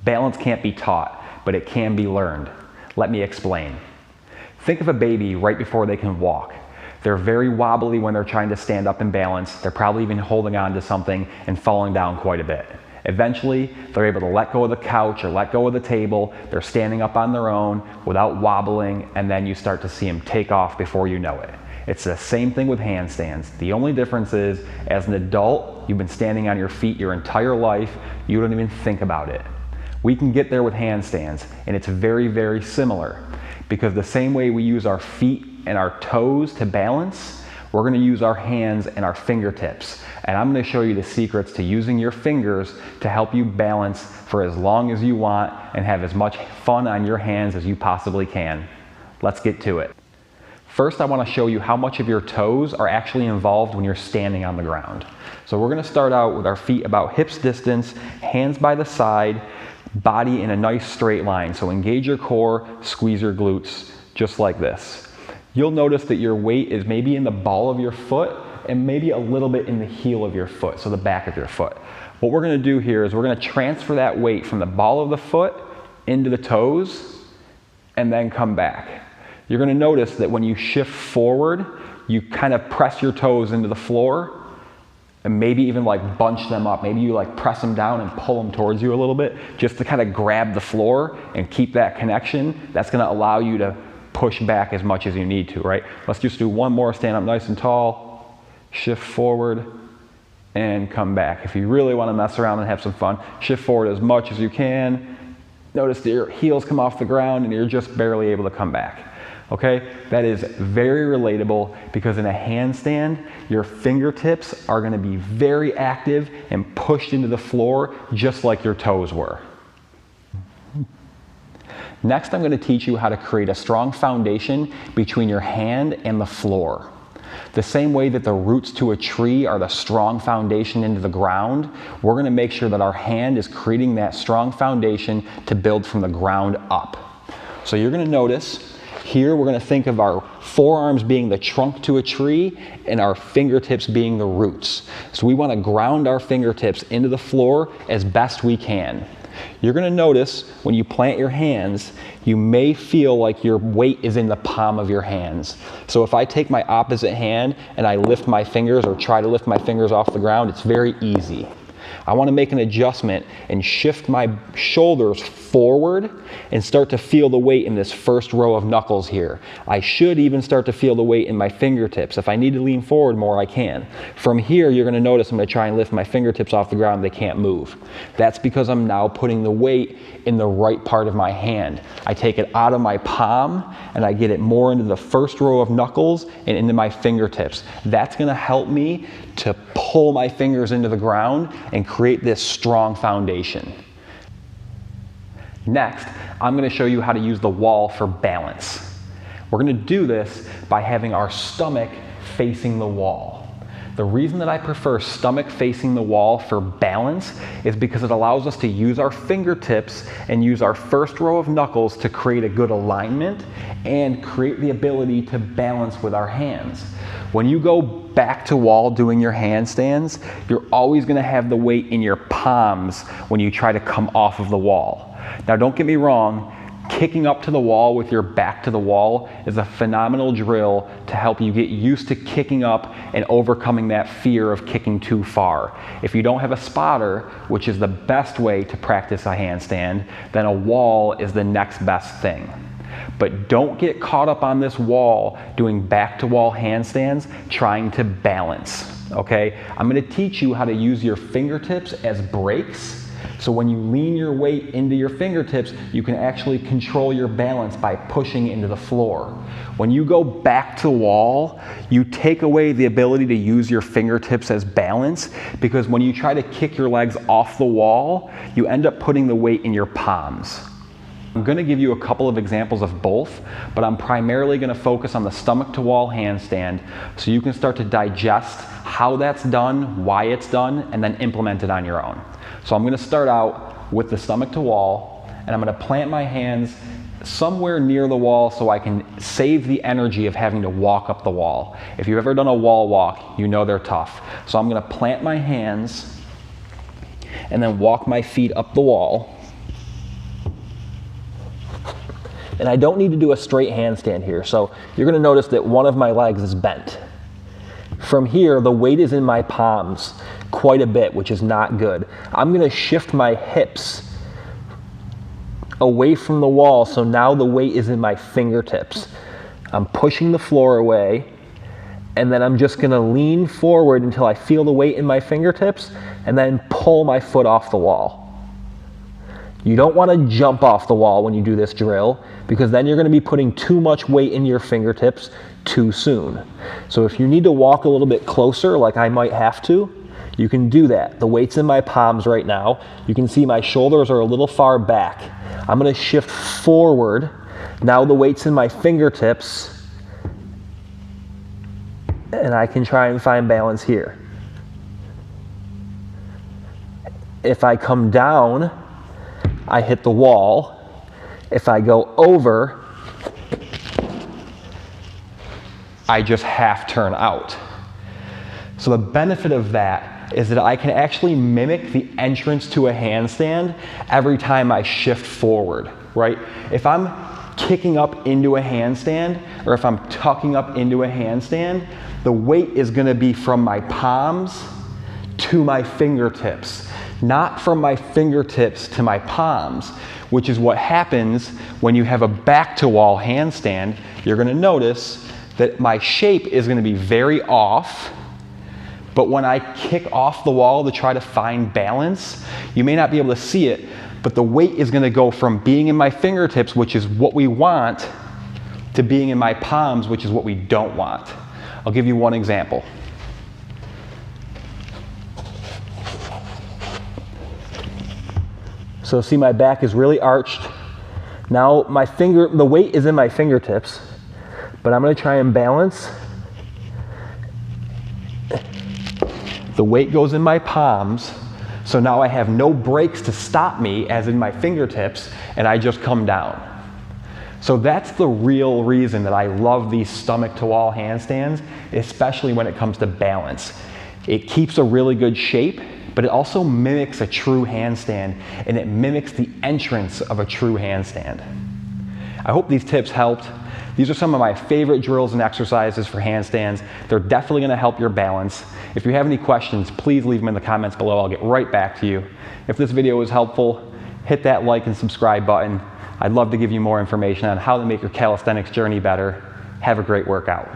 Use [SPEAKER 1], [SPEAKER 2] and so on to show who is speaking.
[SPEAKER 1] Balance can't be taught, but it can be learned. Let me explain. Think of a baby right before they can walk. They're very wobbly when they're trying to stand up and balance. They're probably even holding on to something and falling down quite a bit. Eventually, they're able to let go of the couch or let go of the table. They're standing up on their own without wobbling, and then you start to see them take off before you know it. It's the same thing with handstands. The only difference is, as an adult, you've been standing on your feet your entire life. You don't even think about it. We can get there with handstands, and it's very, very similar, because the same way we use our feet and our toes to balance, we're going to use our hands and our fingertips. And I'm going to show you the secrets to using your fingers to help you balance for as long as you want and have as much fun on your hands as you possibly can. Let's get to it. First, I want to show you how much of your toes are actually involved when you're standing on the ground. So we're going to start out with our feet about hips distance, hands by the side, body in a nice straight line. So engage your core, squeeze your glutes, just like this. You'll notice that your weight is maybe in the ball of your foot and maybe a little bit in the heel of your foot, so the back of your foot. What we're going to do here is we're going to transfer that weight from the ball of the foot into the toes and then come back. You're going to notice that when you shift forward, you kind of press your toes into the floor and maybe even like bunch them up. Maybe you like press them down and pull them towards you a little bit just to kind of grab the floor and keep that connection. That's going to allow you to push back as much as you need to, right? Let's just do one more. Stand up nice and tall, shift forward, and come back. If you really want to mess around and have some fun, shift forward as much as you can. Notice that your heels come off the ground and you're just barely able to come back. Okay, that is very relatable, because in a handstand, your fingertips are going to be very active and pushed into the floor just like your toes were. Next, I'm going to teach you how to create a strong foundation between your hand and the floor. The same way that the roots to a tree are the strong foundation into the ground, we're going to make sure that our hand is creating that strong foundation to build from the ground up. So you're going to notice here we're going to think of our forearms being the trunk to a tree and our fingertips being the roots. So we want to ground our fingertips into the floor as best we can. You're going to notice when you plant your hands, you may feel like your weight is in the palm of your hands. So if I take my opposite hand and I lift my fingers or try to lift my fingers off the ground, it's very easy. I want to make an adjustment and shift my shoulders forward and start to feel the weight in this first row of knuckles here. I should even start to feel the weight in my fingertips. If I need to lean forward more, I can. From here, you're going to notice I'm going to try and lift my fingertips off the ground. They can't move. That's because I'm now putting the weight in the right part of my hand. I take it out of my palm and I get it more into the first row of knuckles and into my fingertips. That's going to help me to pull my fingers into the ground and create this strong foundation. Next, I'm going to show you how to use the wall for balance. We're going to do this by having our stomach facing the wall. The reason that I prefer stomach facing the wall for balance is because it allows us to use our fingertips and use our first row of knuckles to create a good alignment and create the ability to balance with our hands. When you go back to wall doing your handstands, you're always going to have the weight in your palms when you try to come off of the wall. Now, don't get me wrong, kicking up to the wall with your back to the wall is a phenomenal drill to help you get used to kicking up and overcoming that fear of kicking too far. If you don't have a spotter, which is the best way to practice a handstand, then a wall is the next best thing. But don't get caught up on this wall doing back-to-wall handstands trying to balance, okay? I'm going to teach you how to use your fingertips as brakes. So when you lean your weight into your fingertips, you can actually control your balance by pushing into the floor. When you go back to wall, you take away the ability to use your fingertips as balance, because when you try to kick your legs off the wall, you end up putting the weight in your palms. I'm going to give you a couple of examples of both, but I'm primarily going to focus on the stomach to wall handstand so you can start to digest how that's done, why it's done, and then implement it on your own. So I'm going to start out with the stomach to wall, and I'm going to plant my hands somewhere near the wall so I can save the energy of having to walk up the wall. If you've ever done a wall walk, you know they're tough. So I'm going to plant my hands and then walk my feet up the wall.
[SPEAKER 2] And I don't need to do a straight handstand here. So you're gonna notice that one of my legs is bent. From here, the weight is in my palms quite a bit, which is not good. I'm gonna shift my hips away from the wall, so now the weight is in my fingertips. I'm pushing the floor away, and then I'm just gonna lean forward until I feel the weight in my fingertips, and then pull my foot off the wall. You don't wanna jump off the wall when you do this drill, because then you're gonna be putting too much weight in your fingertips too soon. So if you need to walk a little bit closer, like I might have to, you can do that. The weight's in my palms right now. You can see my shoulders are a little far back. I'm gonna shift forward. Now the weight's in my fingertips, and I can try and find balance here. If I come down, I hit the wall. If I go over, I just half turn out. So the benefit of that is that I can actually mimic the entrance to a handstand every time I shift forward, right? If I'm kicking up into a handstand, or if I'm tucking up into a handstand, the weight is gonna be from my palms to my fingertips, not from my fingertips to my palms, which is what happens when you have a back to wall handstand. You're gonna notice that my shape is gonna be very off, but when I kick off the wall to try to find balance, you may not be able to see it, but the weight is gonna go from being in my fingertips, which is what we want, to being in my palms, which is what we don't want. I'll give you one example. So see, my back is really arched. Now the weight is in my fingertips, but I'm gonna try and balance. The weight goes in my palms, so now I have no brakes to stop me, as in my fingertips, and I just come down. So that's the real reason that I love these stomach to wall handstands, especially when it comes to balance. It keeps a really good shape, but it also mimics a true handstand, and it mimics the entrance of a true handstand. I hope these tips helped. These are some of my favorite drills and exercises for handstands. They're definitely gonna help your balance. If you have any questions, please leave them in the comments below. I'll get right back to you. If this video was helpful, hit that like and subscribe button. I'd love to give you more information on how to make your calisthenics journey better. Have a great workout.